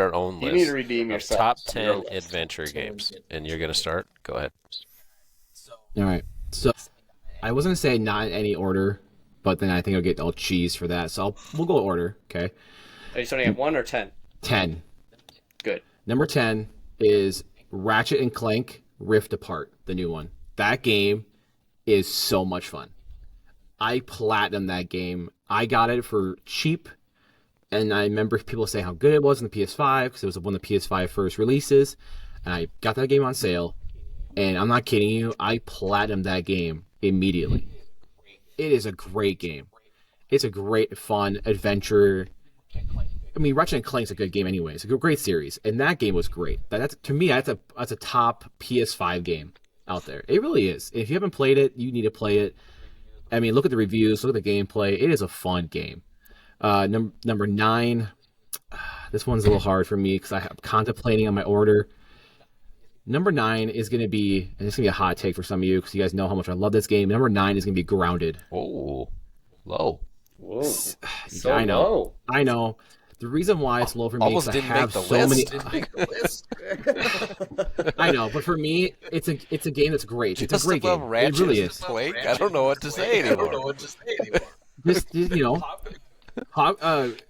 our own You need to list redeem of yourself. top 10 adventure games, and you're gonna start. Go ahead. All right. So I was gonna say not in any order, but then I think I'll get all cheese for that. So we'll go order. Okay. Are you starting at 1 or 10? 10. Good. Number 10 is Ratchet and Clank Rift Apart, the new one. That game is so much fun. I platinumed that game. I got it for cheap, and I remember people saying how good it was on the PS5 because it was one of the PS5 first releases, and I got that game on sale. And I'm not kidding you, I platinumed that game immediately. It is a great game. It's a great, fun adventure. I mean, Ratchet and Clank's a good game anyway. It's a great series, and that game was great. That's to me, that's a top PS5 game out there. It really is. If you haven't played it, you need to play it. I mean, look at the reviews, look at the gameplay. It is a fun game. Number 9. This one's a little hard for me because I'm contemplating on my order. Number 9 is going to be, and it's going to be a hot take for some of you because you guys know how much I love this game. Number 9 is going to be Grounded. Oh, low. Whoa. So I know. low. I know. The reason why it's low for me Almost is I didn't make have the so many. list. Didn't make the list. I know, but for me, it's a game that's great. It's Just a great above game. Ratchet It really and is. Clank? I don't know what to say anymore. Just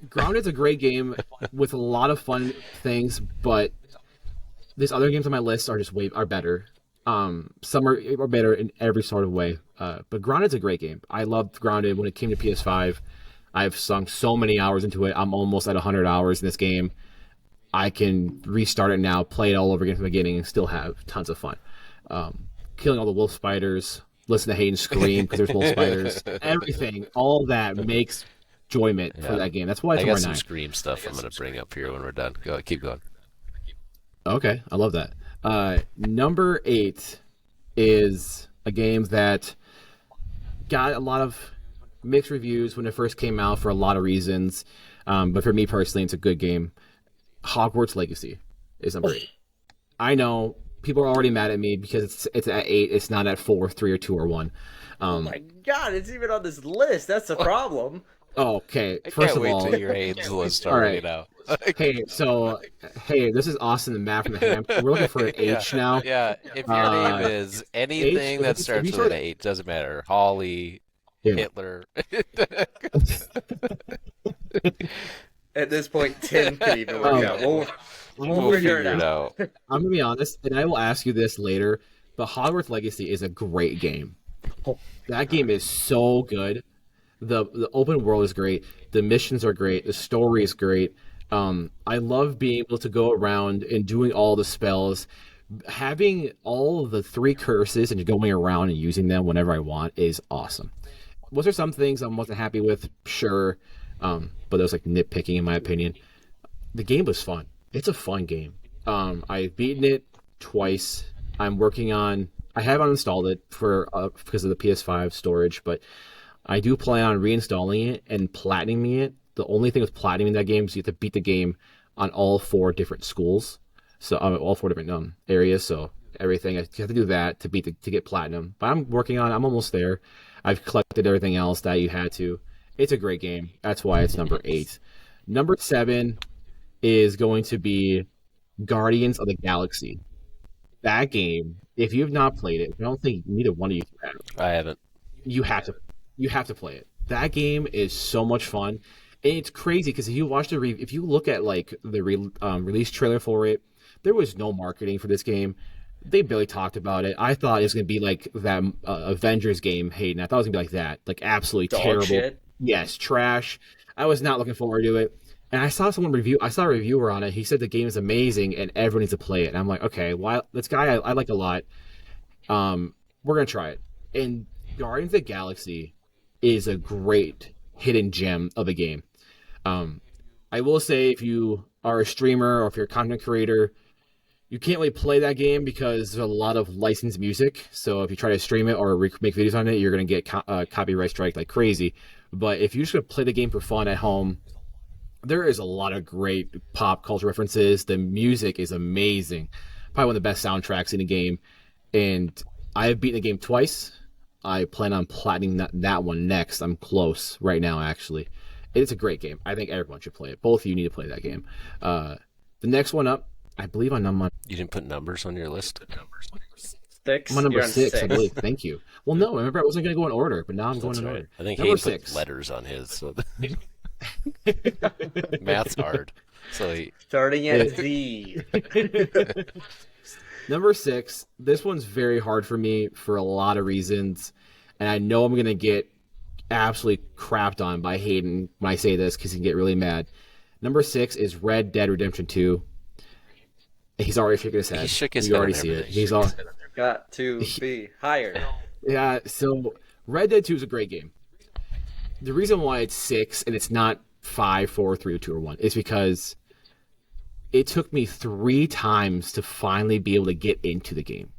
Grounded's a great game with a lot of fun things, but these other games on my list are just are better. Some are better in every sort of way. But Grounded's a great game. I loved Grounded when it came to PS5. I've sunk so many hours into it. I'm almost at 100 hours in this game. I can restart it now, play it all over again from the beginning, and still have tons of fun. Killing all the wolf spiders, listen to Hayden scream because there's wolf spiders, everything, all that makes enjoyment for that game. That's why it's I number got some 9. Scream stuff I'm going to bring up here when we're done. Go, keep going. Okay, I love that. Number 8 is a game that got a lot of mixed reviews when it first came out for a lot of reasons. But for me personally, it's a good game. Hogwarts Legacy is number 8. I know people are already mad at me because it's at 8. It's not at 4, 3, or 2, or 1. Oh my god, it's even on this list. That's the problem. Okay, I first can't of wait all, till your AIDS list All already right. now. hey, this is Austin and Matt from the Ham. We're looking for an H now. Yeah, if your name is anything that if starts you with start- an H, doesn't matter. Holly, Yeah. Hitler. At this point, 10 could even work Oh. out. We'll We'll figure figure it it out. out. I'm gonna be honest, and I will ask you this later, but Hogwarts Legacy is a great game. That game is so good. The open world is great. The missions are great. The story is great. I love being able to go around and doing all the spells. Having all of the 3 curses and going around and using them whenever I want is awesome. Was there some things I wasn't happy with? Sure. But that was like nitpicking in my opinion. The game was fun. It's a fun game. I've beaten it twice. I'm working on. I have uninstalled it for because of the PS5 storage, but I do plan on reinstalling it and platinuming it. The only thing with platinuming that game is you have to beat the game on all 4 different schools, so all 4 different areas. So everything you have to do that to get platinum. But I'm working on. I'm almost there. I've collected everything else that you had to. It's a great game. That's why it's number 8. Number 7 is going to be Guardians of the Galaxy. That game, if you have not played it, I don't think neither one of you have. I haven't. You have to play it. That game is so much fun, and it's crazy because if you watch if you look at like the release trailer for it, there was no marketing for this game. They barely talked about it. I thought it was gonna be like that Avengers game, Hayden. I thought it was gonna be like that, like absolutely Dog terrible. shit. Yes, trash. I was not looking forward to it. And I saw I saw a reviewer on it. He said the game is amazing and everyone needs to play it. And I'm like, okay, well, this guy I like a lot. We're gonna try it. And Guardians of the Galaxy is a great hidden gem of a game. I will say if you are a streamer or if you're a content creator, you can't really play that game because there's a lot of licensed music. So if you try to stream it or make videos on it, you're gonna get copyright strike like crazy. But if you're just gonna play the game for fun at home, there is a lot of great pop culture references. The music is amazing. Probably one of the best soundtracks in the game. And I have beaten the game twice. I plan on platinum that one next. I'm close right now, actually. It's a great game. I think everyone should play it. Both of you need to play that game. The next one up, I believe I'm on You didn't put numbers on your list? Six. number You're on 6, I six. believe. Thank you. Well, no, remember I wasn't going to go in order, but now I'm going That's in right. order. I think Number he put 6. letters on his. So math's hard. So he, Starting at Z. Number 6. This one's very hard for me for a lot of reasons, and I know I'm going to get absolutely crapped on by Hayden when I say this because he can get really mad. Number 6 is Red Dead Redemption 2. He's already shaking his head. He shook his You head already on see it. everything. He's all Got to be higher. yeah. So Red Dead 2 is a great game. The reason why it's 6 and it's not 5, 4, 3, 2, or 1 is because it took me 3 times to finally be able to get into the game.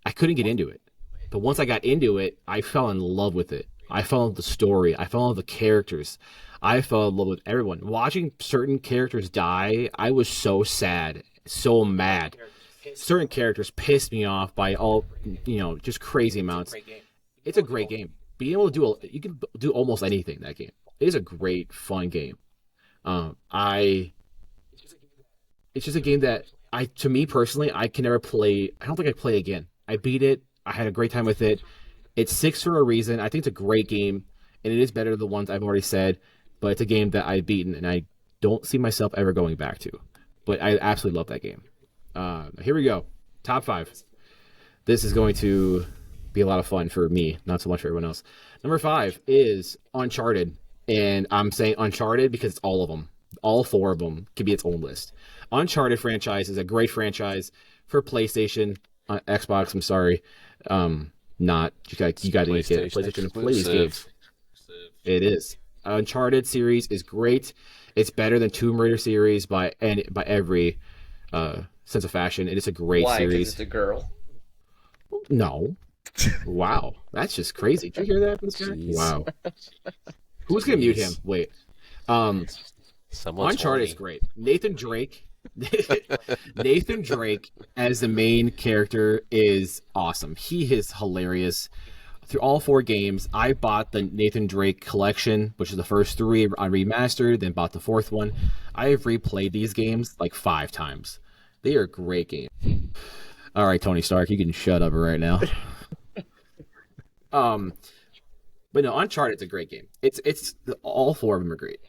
I couldn't get into it, but once I got into it, I fell in love with it. I fell in love with the story. I fell in love with the characters. I fell in love with everyone. Watching certain characters die, I was so sad, so mad. Certain characters pissed me off by all, just crazy amounts. It's a great game. Being able to you can do almost anything in that game. It is a great, fun game. It's just a game that to me personally, I can never play. I don't think I'd play again. I beat it. I had a great time with it. It's 6 for a reason. I think it's a great game, and it is better than the ones I've already said. But it's a game that I've beaten, and I don't see myself ever going back to. But I absolutely love that game. Here we go. Top 5. This is going to be a lot of fun for me, not so much for everyone else. Number 5 is Uncharted, and I'm saying Uncharted because it's all of them. All 4 of them can be its own list. Uncharted franchise is a great franchise for PlayStation, Xbox. I'm sorry, not you got to get a PlayStation to play these games. It is. Uncharted series is great. It's better than Tomb Raider series by every sense of fashion. It is a great Why? Because series. it's a girl. No. Wow, that's just crazy. Did you hear that from this guy? Jeez. Wow. Who's gonna mute him? Wait. someone's Uncharted is horny. great. Nathan Drake. Nathan Drake as the main character is awesome. He is hilarious. Through all 4 games, I bought the Nathan Drake collection, which is the first 3 I remastered, then bought the 4th one. I have replayed these games like 5 times. They are great games. All right, Tony Stark, you can shut up right now. But no, Uncharted's a great game. All 4 of them are great.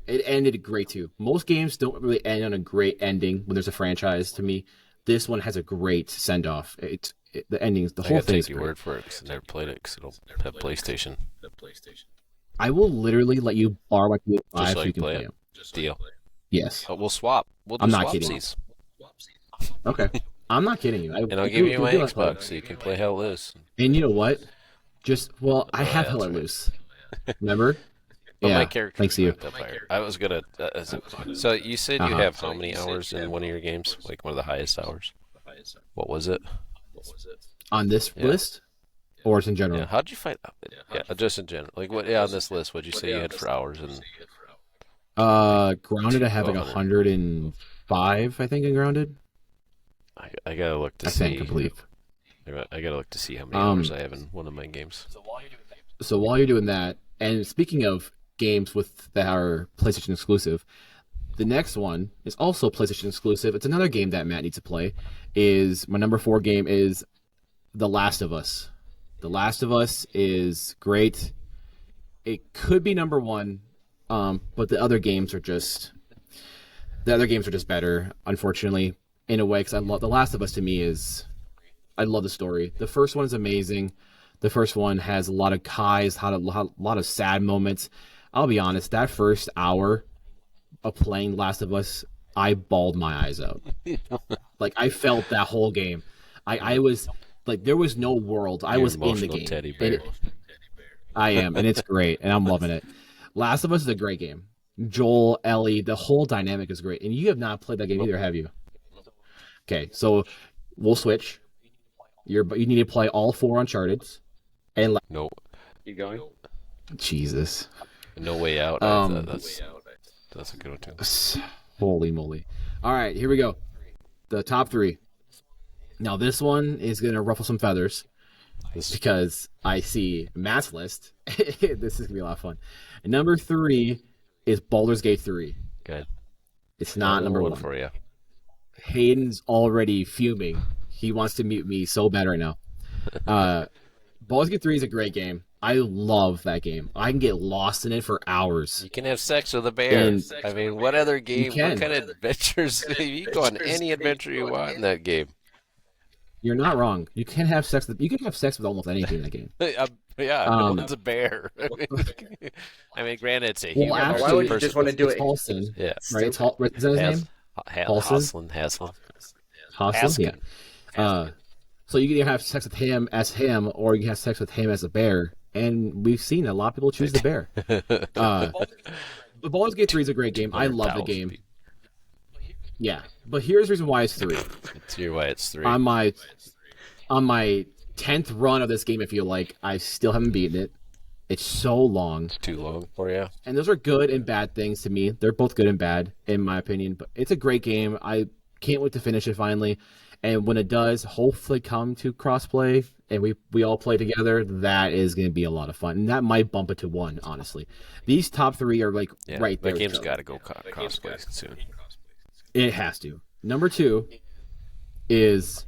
It ended great too. Most games don't really end on a great ending when there's a franchise. To me, this one has a great send off. The endings, the I whole gotta thing take is your great. word for it because I never played it because it'll have PlayStation. I will literally let you borrow my PS5 Just so so you I can play play it. them. Deal. Yes. But we'll swap. We'll do I'm not kidding. swapsies. Okay. I'm not kidding you. And I'll give you my Xbox so you can play Hell Loose. And you know what? I Oh, have yeah, Hell that's Let right. Loose. Remember? But Yeah. my character Thanks to you. I was gonna. So you said you have how many hours in one of your games? Like one of the highest hours. What was it? On this list, or just in general? Yeah. How'd you find? Yeah, just in general. Like what? Yeah, on this list, what'd you say you had for hours? And Grounded, I have like 105. I think in Grounded. I gotta look to I see. think, I believe. I gotta look to see how many hours I have in one of my games. So while you're doing that, and speaking of games that are PlayStation exclusive, the next one is also PlayStation exclusive. It's another game that Matt needs to play. Is my number 4 game is The Last of Us. The Last of Us is great. It could be number 1, but the other games are just better. Unfortunately, in a way, because I love The Last of Us. To me, I love the story. The first one is amazing. The first one has a lot of highs, had a lot of sad moments. I'll be honest, that first hour of playing Last of Us, I bawled my eyes out. Like, I felt that whole game. I was like, there was no world. I You're was in the emotional game. teddy And bear. I am, and it's great, and I'm loving it. Last of Us is a great game. Joel, Ellie, the whole dynamic is great. And you have not played that game either, have you? Okay, so we'll switch. You need to play all 4 Uncharted's. And No, Keep going. Jesus. No Way Out. That's a good one too. Holy moly. All right, here we go. The top 3. Now, this one is going to ruffle some feathers because I see Matt's list. This is going to be a lot of fun. And number 3 is Baldur's Gate 3. Good. It's not Number number one one. for you. Hayden's already fuming. He wants to mute me so bad right now. Baldur's Gate 3 is a great game. I love that game. I can get lost in it for hours. You can have sex with a bear. And I mean, what other you game? What can. kind of adventures? You go on any adventure you want in that game. You're not wrong. You can have sex. You can have sex with almost anything in that game. Yeah, Um, one's a bear. I mean, granted, it's a well, human Why actually, would you person. just want to do it's it? Halson, Yeah, right? It's is that his Has name? Halson? Haslin. Halson? Yeah. Haskin. Uh, so you can either have sex with him as him, or you can have sex with him as a bear. And we've seen a lot of people choose the bear. Uh, but Baldur's Gate 3 is a great game. I love the 100,000 game. people. Yeah, but here's the reason why it's 3. It's your way. It's 3. On my 10th run of this game, I feel like I still haven't beaten it. It's so long. Too long for you. And those are good and bad things to me. They're both good and bad, in my opinion. But it's a great game. I can't wait to finish it finally. And when it does, hopefully come to crossplay and we all play together, that is going to be a lot of fun. And that might bump it to 1, honestly. These top 3 are like Yeah, right there. that game's got to go crossplay soon. It has to. Number 2 is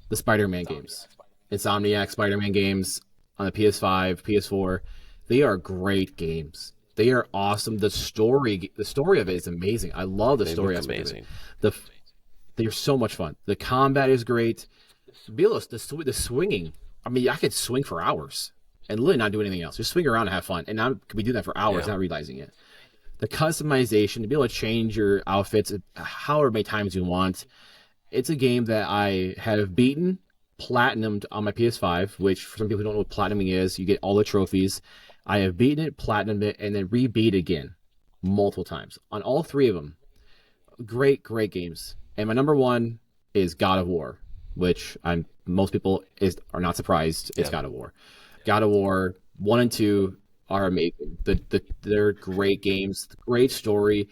the Spider-Man games. Insomniac Spider-Man games on the PS5, PS4. They are great games. They are awesome. The story of it is amazing. I love the They story look aspect amazing. of it. They're so much fun. The combat is great. The swinging. I mean, I could swing for hours and literally not do anything else. Just swing around and have fun. And I could be doing that for hours, Yeah. not realizing it. The customization, to be able to change your outfits however many times you want. It's a game that I have beaten, platinumed on my PS5, which for some people who don't know what platinuming is, you get all the trophies. I have beaten it, platinumed it, and then re-beat again multiple times on all 3 of them. Great, great games. And my number 1 is God of War, which most people are not surprised. It's Yeah. God of War. God of War 1 and 2 are amazing. They're great games, great story.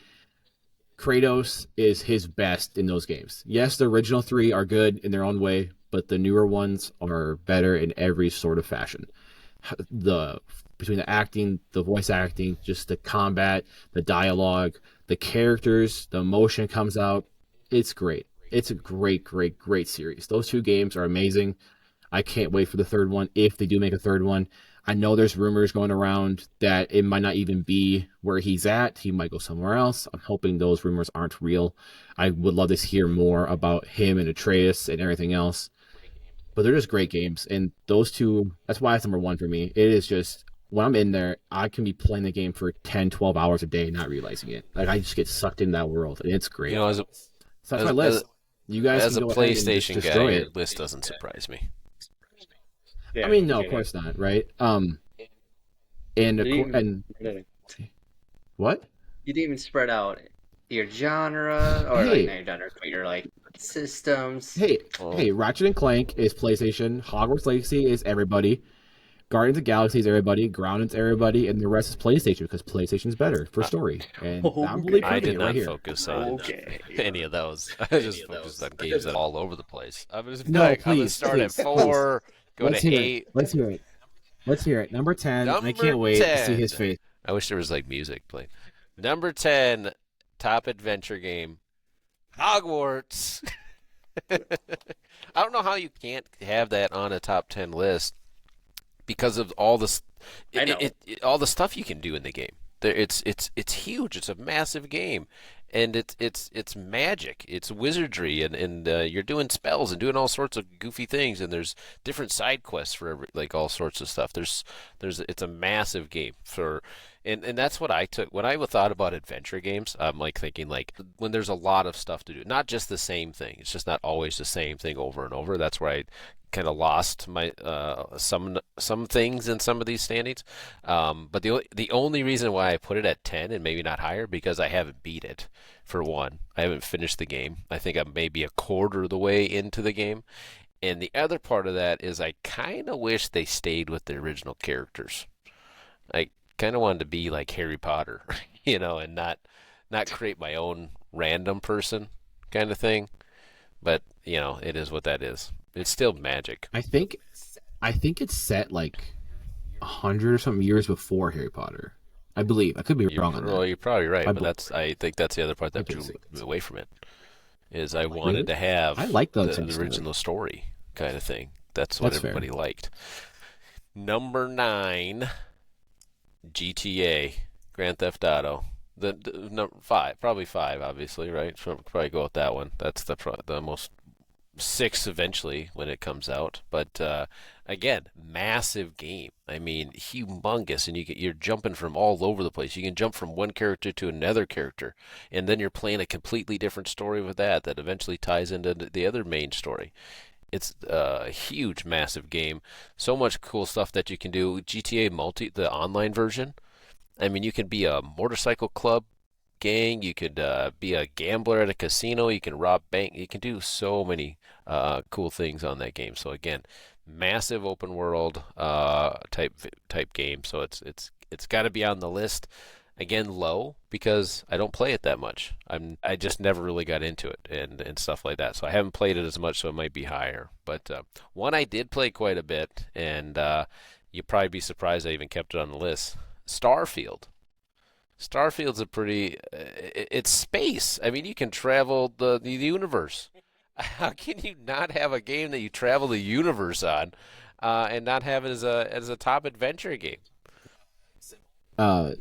Kratos is his best in those games. Yes, the original 3 are good in their own way, but the newer ones are better in every sort of fashion. Between the acting, the voice acting, just the combat, the dialogue, the characters, the emotion comes out. It's great. It's a great, great, great series. Those 2 games are amazing. I can't wait for the third one if they do make a third one. I know there's rumors going around that it might not even be where he's at. He might go somewhere else. I'm hoping those rumors aren't real. I would love to hear more about him and Atreus and everything else. But they're just great games. And those 2, that's why it's number 1 for me. It is just, when I'm in there, I can be playing the game for 10, 12 hours a day not realizing it. Like, I just get sucked in that world. And it's great. You know, So that's my list. You guys as a can go ahead and PlayStation just guy, destroy your it. list doesn't surprise me. Yeah, I mean, no, of yeah. course not, right? And what? You didn't even spread out your genre or Hey. like not your genre, but your like systems. Hey, Oh. hey, Ratchet and Clank is PlayStation. Hogwarts Legacy is everybody. Guardians of the Galaxy is everybody. Grounded's everybody, and the rest is PlayStation because PlayStation's better for story. And I'm really I proving did it not right here. focus on Okay. any of those. I just focused on games that are all over the place. I was No, like, I'm gonna please, start at please, 4, go Let's to hear 8. it. Let's hear it. Let's hear it. Number 10. I Number can't wait to see 10. his face. I wish there was like music playing. Number 10, top adventure game, Hogwarts. I don't know how you can't have that on a top 10 list because of all this, I know. all the stuff you can do in the game. It's huge. It's a massive game, and it's magic. It's wizardry, and you're doing spells and doing all sorts of goofy things. And there's different side quests for like all sorts of stuff. It's a massive game for. And that's what I took when I thought about adventure games. I'm like thinking like when there's a lot of stuff to do, not just the same thing. It's just not always the same thing over and over. That's where I kind of lost my some things in some of these standings. But the only reason why I put it at 10 and maybe not higher because I haven't beat it. For one, I haven't finished the game. I think I'm maybe a quarter of the way into the game. And the other part of that is I kind of wish they stayed with the original characters. I kind of wanted to be like Harry Potter, and not create my own random person kind of thing. But it is what that is. It's still magic. I think it's set like 100 or something years before Harry Potter. I believe. I could be You're wrong on that. you're probably right, I, but be- I think that's the other part I that did drew see me it. away from it. Is I wanted Really? to I have like the the same story. original story kind of thing. That's what That's fair. everybody liked. Number 9, GTA, Grand Theft Auto. The number 5, probably 5, obviously, right? So probably go with that one. That's the most 6 eventually when it comes out. But again, massive game. I mean, humongous, and you're jumping from all over the place. You can jump from one character to another character, and then you're playing a completely different story with that eventually ties into the other main story. It's a huge, massive game. So much cool stuff that you can do. GTA Multi, the online version. I mean, you can be a motorcycle club gang. You could be a gambler at a casino. You can rob bank. You can do so many cool things on that game. So again, massive open world type game. So it's got to be on the list. Again, low because I don't play it that much. I just never really got into it and stuff like that. So I haven't played it as much, so it might be higher. But one I did play quite a bit, and you'd probably be surprised I even kept it on the list. Starfield. Starfield's a pretty. It's space. I mean, you can travel the universe. How can you not have a game that you travel the universe on, and not have it as a top adventure game?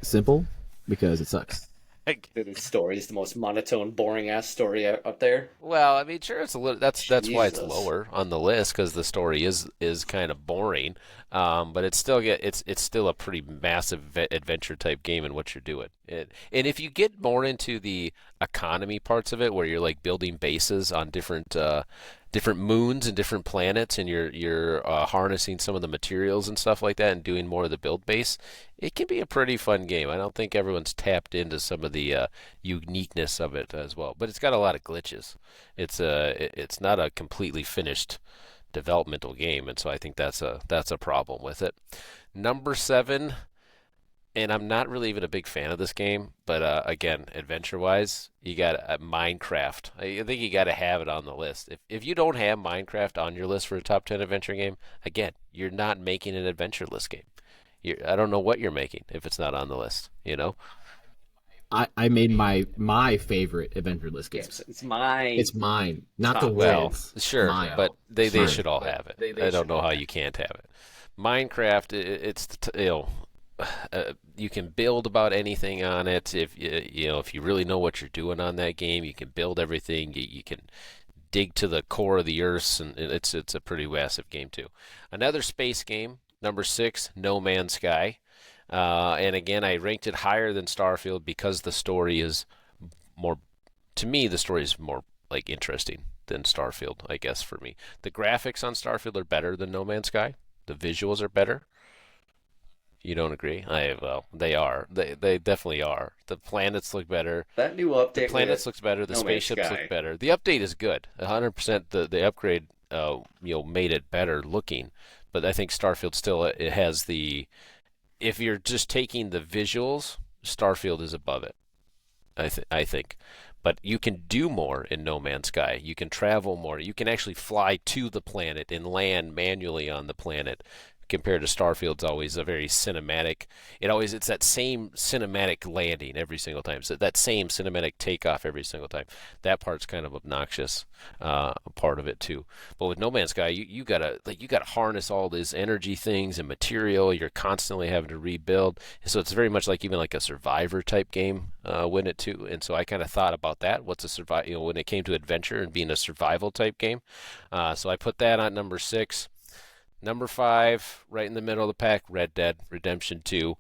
Simple because it sucks. Like, The story is the most monotone, boring ass story up there. well, I mean, sure, it's a little. That's why it's Jesus. lower on the list because the story is kind of boring. But it's still a pretty massive adventure type game in what you're doing. And if you get more into the economy parts of it, where you're like building bases on different moons and different planets, and you're harnessing some of the materials and stuff like that, and doing more of the build base, it can be a pretty fun game. I don't think everyone's tapped into some of the uniqueness of it as well, but it's got a lot of glitches. It's not a completely finished developmental game, and so I think that's a problem with it. Number 7, and I'm not really even a big fan of this game, but again, adventure-wise, you got Minecraft. I think you got to have it on the list. If you don't have Minecraft on your list for a top 10 adventure game, again, you're not making an adventure list game. I don't know what you're making if it's not on the list. You know? I made my favorite adventure list game. It's mine. It's mine, not the Top Well, world's. sure, Mine. but they Mine. should all have it. I don't know how you can't have it. Minecraft, you can build about anything on it. If you really know what you're doing on that game, you can build everything. You can dig to the core of the earth, and it's a pretty massive game too. Another space game, number 6, No Man's Sky. And again, I ranked it higher than Starfield because the story is more. To me, the story is more like interesting than Starfield. I guess for me, the graphics on Starfield are better than No Man's Sky. The visuals are better. You don't agree? Well, they are. They definitely are. The planets look better. That new The update planets with looks better. The No Man's spaceships Sky. look better. The update is good. 100%. The upgrade, made it better looking. But I think Starfield still it has the. If you're just taking the visuals, Starfield is above it. I think. But you can do more in No Man's Sky. You can travel more. You can actually fly to the planet and land manually on the planet. Compared to Starfield's always a very cinematic. It's that same cinematic landing every single time. So that same cinematic takeoff every single time. That part's kind of obnoxious, part of it too. But with No Man's Sky, you gotta harness all these energy things and material. You're constantly having to rebuild. So it's very much like even like a Survivor type game, win it too. And so I kind of thought about that. What's a survival? When it came to adventure and being a survival type game. So I put that on number 6. Number 5, right in the middle of the pack, Red Dead Redemption 2.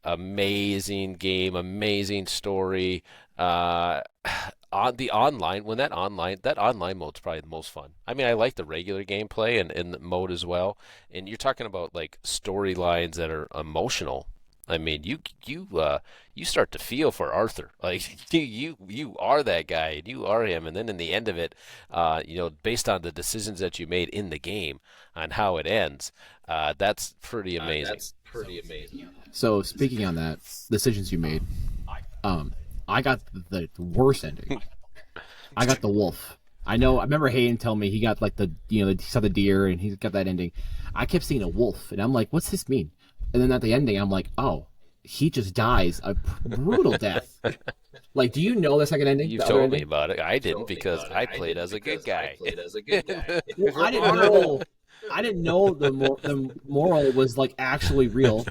Amazing game, amazing story. On the online, that online mode's probably the most fun. I mean, I like the regular gameplay and the mode as well. And you're talking about like storylines that are emotional. I mean, you start to feel for Arthur. Like you are that guy, and you are him. And then in the end of it, based on the decisions that you made in the game, on how it ends, that's pretty amazing. So speaking on that, decisions you made, I got the worst ending. I got the wolf. I know. I remember Hayden telling me he got like he saw the deer and he got that ending. I kept seeing a wolf, and I'm like, what's this mean? And then at the ending, I'm like, oh, he just dies a brutal death. Like, do you know the second ending? You've The other told me ending? about it. I didn't because I played as a good guy. Well, Because we're honorable. I didn't know the moral was like actually real,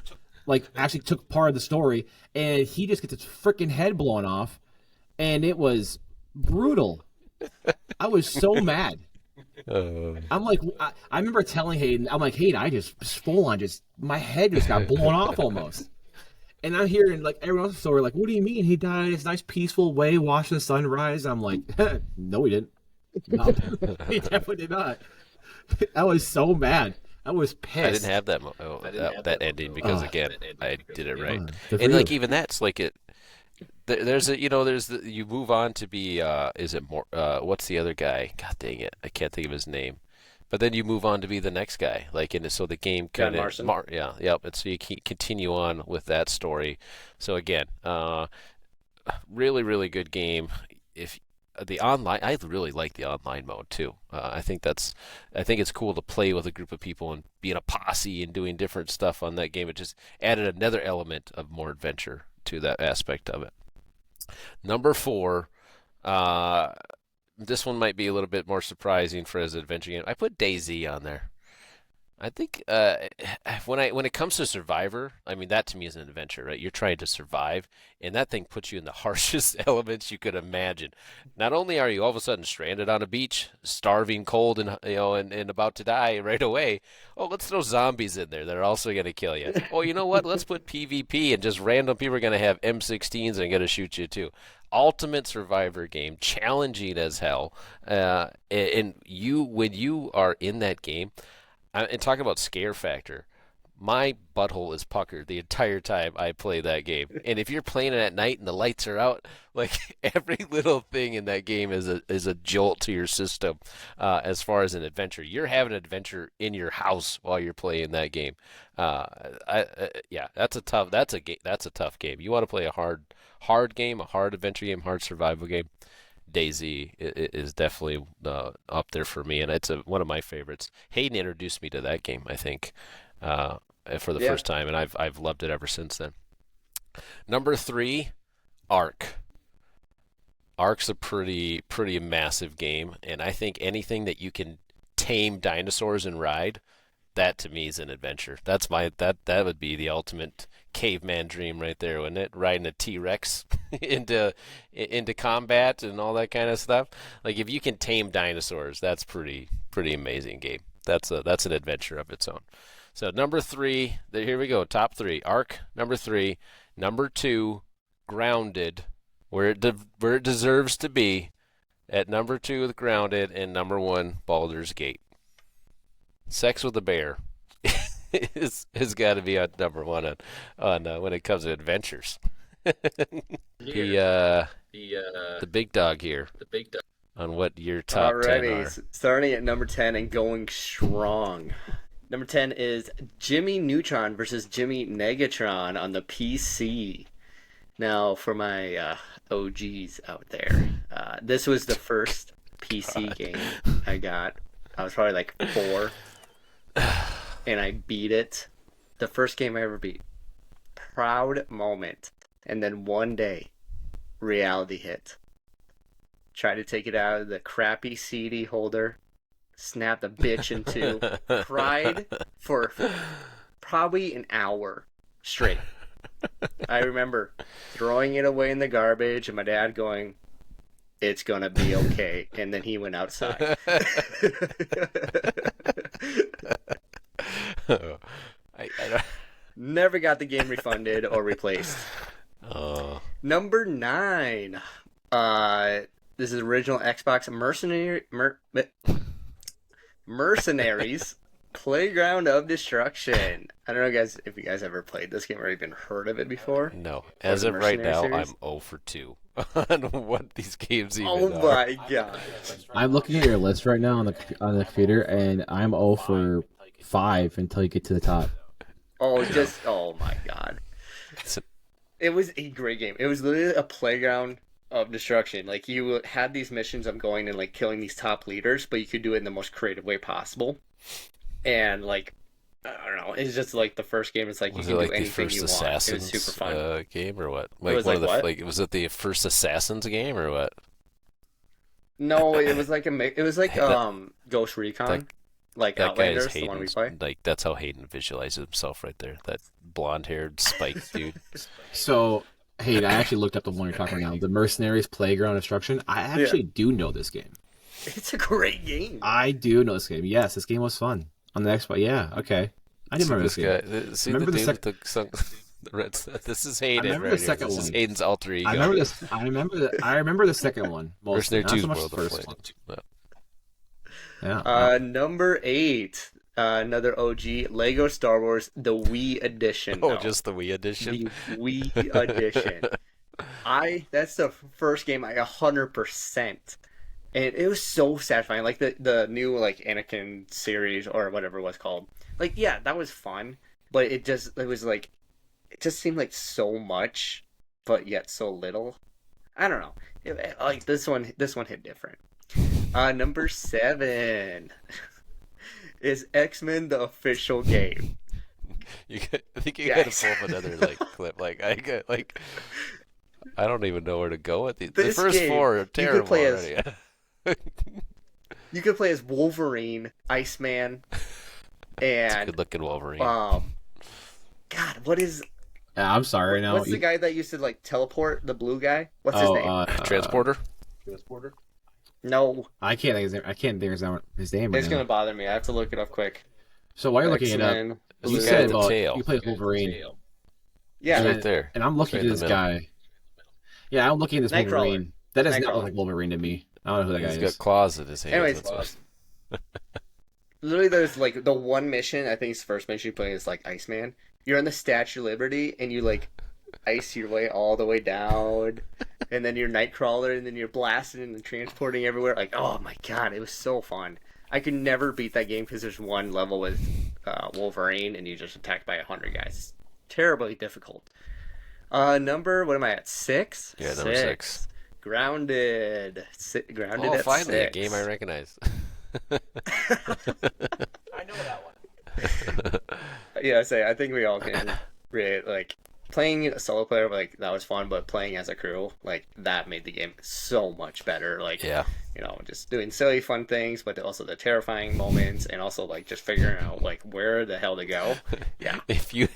like actually took part of the story, and he just gets his freaking head blown off, and it was brutal. I was so mad. I'm like, I remember telling Hayden, I'm like, Hayden, I just full on just my head just got blown off almost. And I'm hearing like everyone else's story, like, what do you mean he died in this nice peaceful way, watching the sunrise? I'm like, no, he didn't. No, he definitely did not. I was so mad. I was I didn't pissed. have that ending because Oh, again I did it right, good for and like you. even that's like it. There's a there's you move on to be is it more what's the other guy? God dang it, I can't think of his name. But then you move on to be the next guy, like and so the game John kind of Marston. yeah, yep. And so you continue on with that story. So again, really really good game. If the online, I really like the online mode too. I think it's cool to play with a group of people and be in a posse and doing different stuff on that game. It just added another element of more adventure to that aspect of it. Number four, uh, this one might be a little bit more surprising for as an adventure game. I put DayZ on there. I think when it comes to Survivor, I mean that to me is an adventure, right? You're trying to survive, and that thing puts you in the harshest elements you could imagine. Not only are you all of a sudden stranded on a beach, starving, cold, and and about to die right away. Oh, let's throw zombies in there that are also going to kill you. Oh, you know what? Let's put PvP and just random people are going to have M16s and going to shoot you too. Ultimate Survivor game, challenging as hell, and you when you are in that game. And talking about scare factor, my butthole is puckered the entire time I play that game. And if you're playing it at night and the lights are out, like every little thing in that game is a jolt to your system. As far as an adventure, you're having an adventure in your house while you're playing that game. Uh, yeah, that's a tough game. You want to play a hard game, a hard adventure game, hard survival game. DayZ is definitely up there for me, and it's one of my favorites. Hayden introduced me to that game, I think, for the Yeah. first time, and I've loved it ever since then. Number three, Ark. Ark's a pretty massive game, and I think anything that you can tame dinosaurs and ride, that to me is an adventure. That would be the ultimate caveman dream right there, wouldn't it? Riding a T-Rex into combat and all that kind of stuff. Like if you can tame dinosaurs, that's pretty amazing game. That's an adventure of its own. So number three, here we go. Top three: Ark. Number three. Number two, Grounded, where it deserves to be. At number two with Grounded, and number one, Baldur's Gate. Sex with a Bear has got to be on number one on when it comes to adventures. The big dog here on what your top 10 Alrighty, are. starting at number 10 and going strong. Number 10 is Jimmy Neutron versus Jimmy Negatron on the PC. Now, for my OGs out there, this was the first PC game I got. I was probably like 4, and I beat it. The first game I ever beat. Proud moment. And then one day, reality hit. Tried to take it out of the crappy CD holder, snapped the bitch in two, cried for probably an hour straight. I remember throwing it away in the garbage and my dad going, "It's gonna be okay," and then he went outside. I don't. Never got the game refunded or replaced. Oh, Number 9. This is original Xbox Mercenaries Playground of Destruction. I don't know, guys, if you guys ever played this game or even heard of it before. no. Or As the of right Mercenary now, series. I'm 0 for 2 on what these games even Oh are. my god. I'm looking at your list right now on the computer, and I'm 0 for 5 until you get to the top. Oh my god. So- It was a great game. It was literally a playground of destruction. Like, you had these missions of going and, like, killing these top leaders, but you could do it in the most creative way possible. And, like, I don't know. It's just like the first game. It's like you Was it can do like the anything first you want. It was super Assassins fun. game or what? It Like was one of like the what? like was it the first Assassins game or what? No, it was like it was like Hey, Ghost that Recon, like that guy is Outlanders, the one we Hayden's play. like that's how Hayden visualizes himself right there. That blonde-haired spike dude. So, hey, I actually looked up the one you're talking about now, the Mercenaries Playground Instruction. I Yeah, actually do know this game. it's a great game. I do know this game. Yes, this game was fun on the Xbox. Yeah, okay. I do See remember this this game. guy. I See the remember the dude with sec. the the red. This is I Hayden remember the right here. second This is one. Hayden's alter I ego. remember this. I remember the second one mostly, Mercenary not so Two's much the World of first Flame. one. No. Yeah. Wow. Number eight, another OG, Lego Star Wars, the Wii edition. Oh, Though. just the Wii edition. The Wii edition. That's the first game I 100%. And it was so satisfying. Like the new like Anakin series or whatever it was called. Like yeah, that was fun, but it was like it just seemed like so much, but yet so little. I don't know. Like this one hit different. Number seven is X-Men the official game. I think you got to Yes. pull up another like clip. Like I got like I don't even know where to go with these. The This first game, four are you could terrible play as already. you could play as Wolverine, Iceman, It's a and good looking Wolverine. God, what is Yeah, I'm sorry. Right now, what's the guy that used to like teleport? The blue guy? What's his oh, name? Transporter. No, I can't think. I can't think of his name right it's gonna now. bother me. I have to look it up quick. So while you're looking it up, X-Men It's you the Blue. guy said with the about tail. you play as Wolverine, Yeah, It's and, right there. and I'm looking Right in at the this middle. guy. Yeah, I'm looking at this Nightcrawler. Wolverine. That does not look Nightcrawler. like Wolverine to me. I don't know who that guy He's got is. claws in his hands. Anyways, That's why. literally, there's like the one mission. I think it's the first mission you play is like Iceman. You're on the Statue of Liberty, and you like ice your way all the way down, and then you're Nightcrawler, and then you're blasting and transporting everywhere. Like, oh my god, it was so fun. I could never beat that game because there's one level with Wolverine, and you just attacked by 100 guys. It's terribly difficult. What am I at? Six? Yeah, number six. Grounded. Grounded Oh, at finally, a 6. game I recognize. I know that one. Yeah, I think we all can really like playing a solo player. Like that was fun, but playing as a crew, like that made the game so much better. Like Yeah. just doing silly, fun things, but also the terrifying moments, and also like just figuring out like where the hell to go. Yeah, If you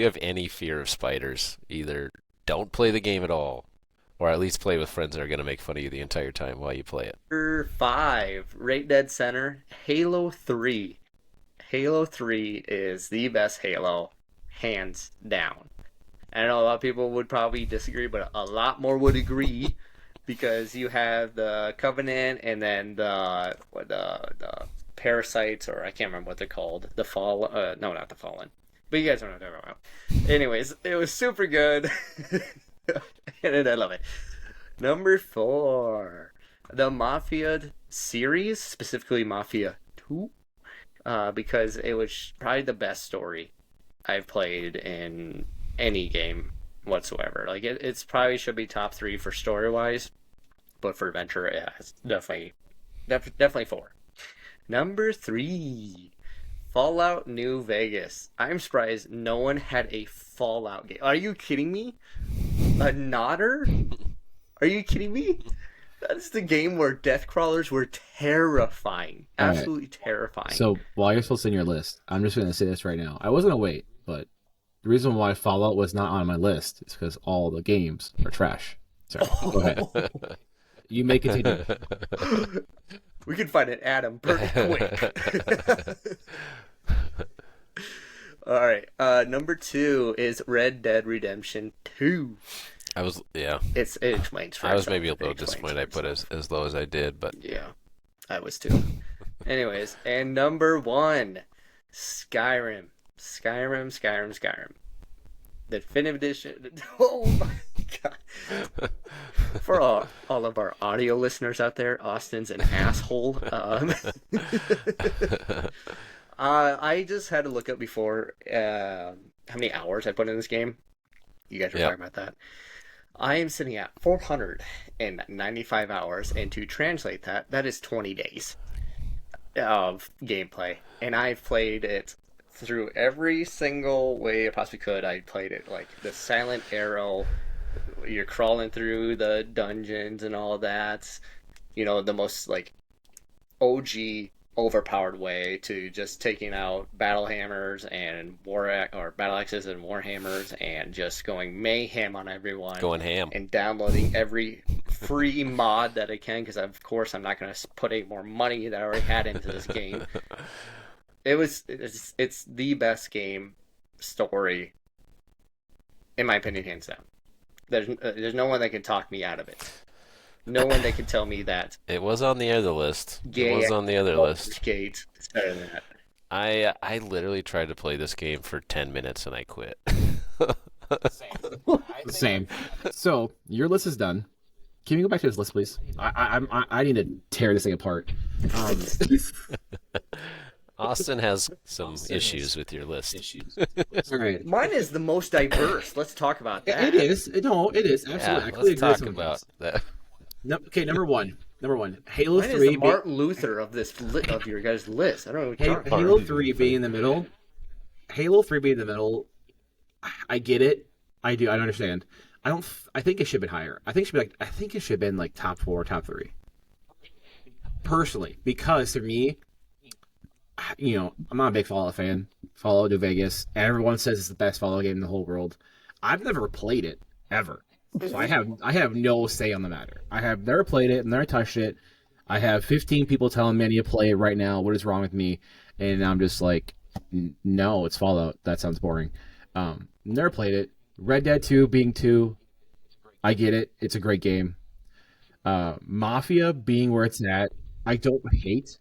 have any fear of spiders, either don't play the game at all, or at least play with friends that are going to make fun of you the entire time while you play it. Number 5, right dead center, Halo 3. Halo 3 is the best Halo, hands down. I know a lot of people would probably disagree, but a lot more would agree because you have the Covenant and then the parasites, or I can't remember what they're called. The Fall, no, not the Fallen. But you guys know what I'm talking about. Anyways, it was super good, and I love it. Number 4, the Mafia series, specifically Mafia 2, because it was probably the best story I've played in any game whatsoever. Like it's probably should be top 3 for story wise, but for adventure, yeah, it's definitely 4. Number 3, Fallout New Vegas. I'm surprised no one had a Fallout game. Are you kidding me? A nodder? Are you kidding me? That's the game where death crawlers were terrifying. All right. Absolutely terrifying. So while you're still seeing your list, I'm just going to say this right now. I wasn't gonna wait, but the reason why Fallout was not on my list is because all the games are trash. Sorry, go ahead. You may continue. We can find an Adam pretty quick. All right. Number 2 is Red Dead Redemption 2. It explains for I was itself. maybe a It little explains disappointed for I put itself. as low as I did, but Yeah, I was too. Anyways, and number 1, Skyrim. Skyrim. The Definitive Edition. Oh my god. For all of our audio listeners out there, Austin's an asshole. I just had to look up before how many hours I put in this game. You guys were Yeah. talking about that. I am sitting at 495 hours, and to translate that is 20 days of gameplay. And I've played it through every single way I possibly could. I played it like the Silent Arrow. You're crawling through the dungeons and all that. The most like OG overpowered way to just taking out battle hammers and or battle axes and war hammers and just going mayhem on everyone. Going ham. And downloading every free mod that I can, because of course I'm not going to put any more money that I already had into this game. It's the best game story, in my opinion, hands down. There's no one that can talk me out of it. No one that can tell me that. It was on the other list. It was on the other list. Gate is better than that. I literally tried to play this game for 10 minutes and I quit. Same. So your list is done. Can we go back to this list, please? I need to tear this thing apart. Austin has some issues with your list. All right. Mine is the most diverse. Let's talk about that. It is. No, it is. Absolutely. Yeah, I completely let's agree with talk some about of that. No, okay, number one. Halo Mine 3 is the Martin Luther of of your guys' list. I don't know what you're talking about. Halo 3 being in the middle. Halo 3 being in the middle. I get it. I do. I understand. I think it should have been higher. I think it should have been like top 4, top 3. Personally, because for me, I'm not a big Fallout fan. Fallout New Vegas. Everyone says it's the best Fallout game in the whole world. I've never played it ever. So I have no say on the matter. I have never played it, never touched it. I have 15 people telling me I need to play it right now. What is wrong with me? And I'm just like, no, it's Fallout. That sounds boring. Never played it. Red Dead 2 being 2, I get it. It's a great game. Mafia being where it's at, I don't hate,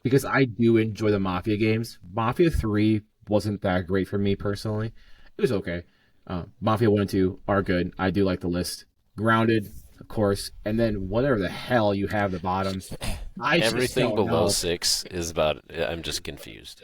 because I do enjoy the Mafia games. Mafia 3 wasn't that great for me personally. It was okay. Mafia 1 and 2 are good. I do like the list. Grounded, of course, and then whatever the hell you have at the bottom. Everything below 6 is about. I'm just confused.